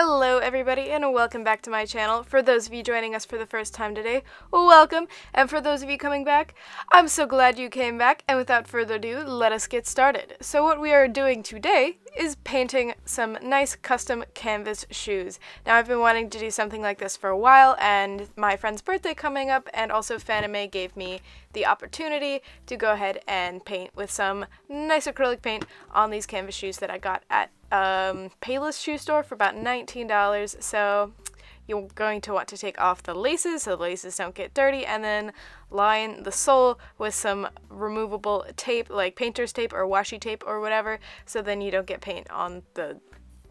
Hello everybody and welcome back to my channel. For those of you joining us for the first time today, welcome, and for those of you coming back, I'm so glad you came back, and without further ado, let us get started. So what we are doing today is painting some nice custom canvas shoes. Now I've been wanting to do something like this for a while, and my friend's birthday coming up and also Fanime gave me the opportunity to go ahead and paint with some nice acrylic paint on these canvas shoes that I got at Payless shoe store for about $19. So you're going to want to take off the laces so the laces don't get dirty, and then line the sole with some removable tape like painter's tape or washi tape or whatever, so then you don't get paint on the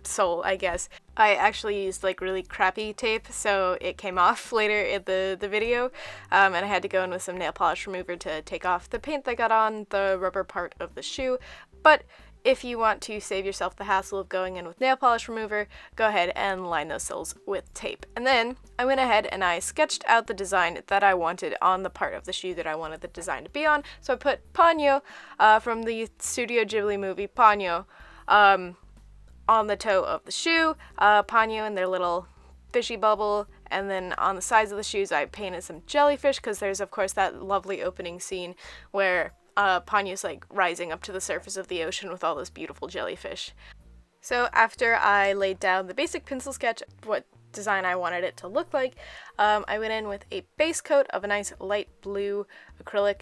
sole, I guess. I actually used like really crappy tape, so it came off later in the video, and I had to go in with some nail polish remover to take off the paint that got on the rubber part of the shoe. But if you want to save yourself the hassle of going in with nail polish remover, go ahead and line those soles with tape. And then I went ahead and I sketched out the design that I wanted on the part of the shoe that I wanted the design to be on. So I put Ponyo from the Studio Ghibli movie Ponyo on the toe of the shoe, Ponyo and their little fishy bubble, and then on the sides of the shoes I painted some jellyfish, because there's of course that lovely opening scene where Ponyo's like rising up to the surface of the ocean with all those beautiful jellyfish. So after I laid down the basic pencil sketch, what design I wanted it to look like, I went in with a base coat of a nice light blue acrylic.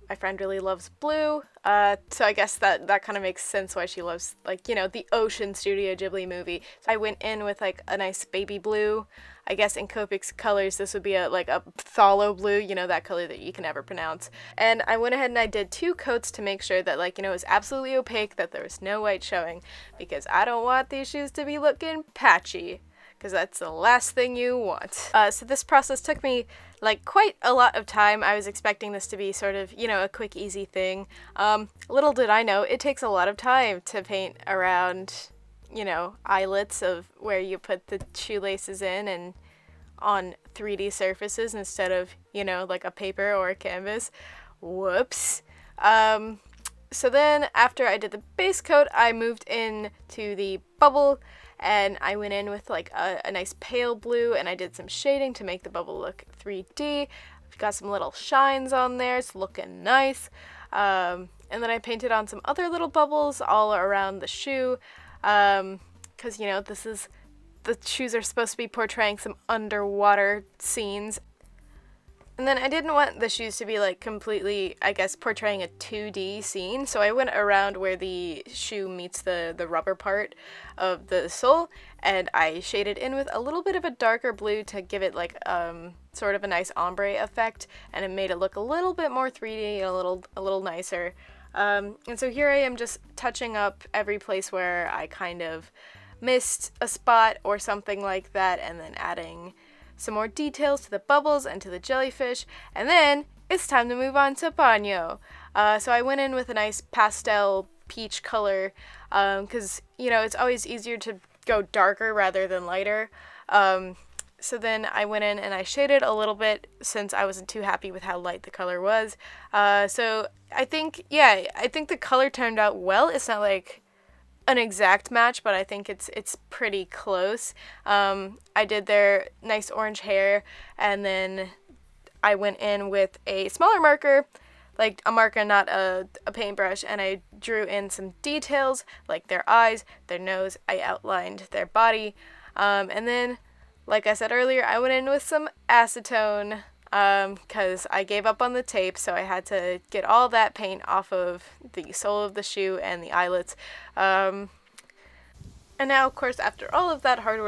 My friend really loves blue, so I guess that kind of makes sense why she loves, like, you know, the ocean Studio Ghibli movie. So I went in with like a nice baby blue. I guess in Copic colors this would be a phthalo blue, you know, that color that you can never pronounce. And I went ahead and I did 2 coats to make sure that, like, you know, it was absolutely opaque, that there was no white showing, because I don't want these shoes to be looking patchy, because that's the last thing you want. So this process took me like quite a lot of time. I was expecting this to be sort of, you know, a quick, easy thing. Little did I know, it takes a lot of time to paint around, you know, eyelets of where you put the shoelaces in and on 3D surfaces instead of, you know, like a paper or a canvas. Whoops. So then after I did the base coat, I moved into the bubble, and I went in with like a nice pale blue, and I did some shading to make the bubble look 3D. I've got some little shines on there, it's looking nice. And then I painted on some other little bubbles all around the shoe, because, you know, the shoes are supposed to be portraying some underwater scenes. And then I didn't want the shoes to be like completely, I guess, portraying a 2D scene, so I went around where the shoe meets the rubber part of the sole, and I shaded in with a little bit of a darker blue to give it like sort of a nice ombre effect, and it made it look a little bit more 3D, a little nicer. And so here I am just touching up every place where I kind of missed a spot or something like that, and then adding some more details to the bubbles and to the jellyfish, and then it's time to move on to Ponyo. So I went in with a nice pastel peach color, because, you know, it's always easier to go darker rather than lighter. So then I went in and I shaded a little bit, since I wasn't too happy with how light the color was. So I think the color turned out well. It's not like an exact match, but I think it's pretty close. I did their nice orange hair, and then I went in with a smaller marker, like a marker, not a paintbrush, and I drew in some details like their eyes, their nose. I outlined their body, and then, like I said earlier, I went in with some acetone, because I gave up on the tape, so I had to get all that paint off of the sole of the shoe and the eyelets. And now, of course, after all of that hard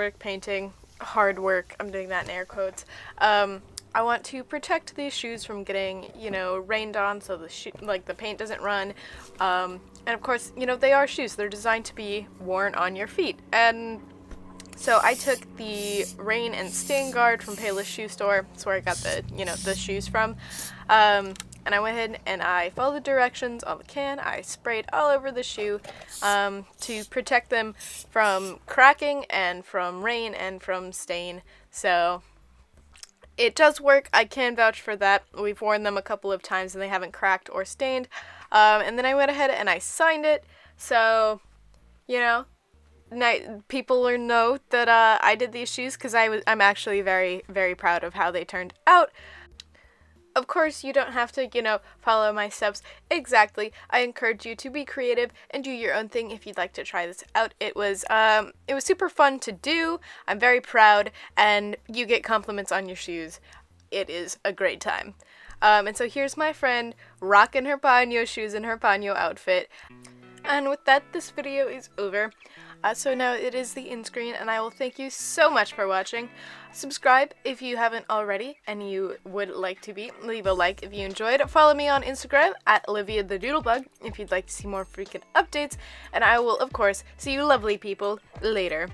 work, I'm doing that in air quotes, I want to protect these shoes from getting, you know, rained on, so the paint doesn't run. And of course, you know, they are shoes. They're designed to be worn on your feet. And so I took the rain and stain guard from Payless shoe store. That's where I got the shoes from. And I went ahead and I followed the directions on the can. I sprayed all over the shoe to protect them from cracking and from rain and from stain. So it does work. I can vouch for that. We've worn them a couple of times and they haven't cracked or stained. And then I went ahead and I signed it. So, you know, people will know that I did these shoes, because I'm actually very, very proud of how they turned out. Of course, you don't have to, follow my steps exactly. I encourage you to be creative and do your own thing if you'd like to try this out. It was super fun to do. I'm very proud, and you get compliments on your shoes. It is a great time. And so here's my friend rocking her Ponyo shoes in her Ponyo outfit. And with that, this video is over. So now it is the end screen, and I will thank you so much for watching. Subscribe if you haven't already and you would like to be. Leave a like if you enjoyed. Follow me on Instagram at Olivia the Doodlebug if you'd like to see more freaking updates. And I will, of course, see you lovely people later.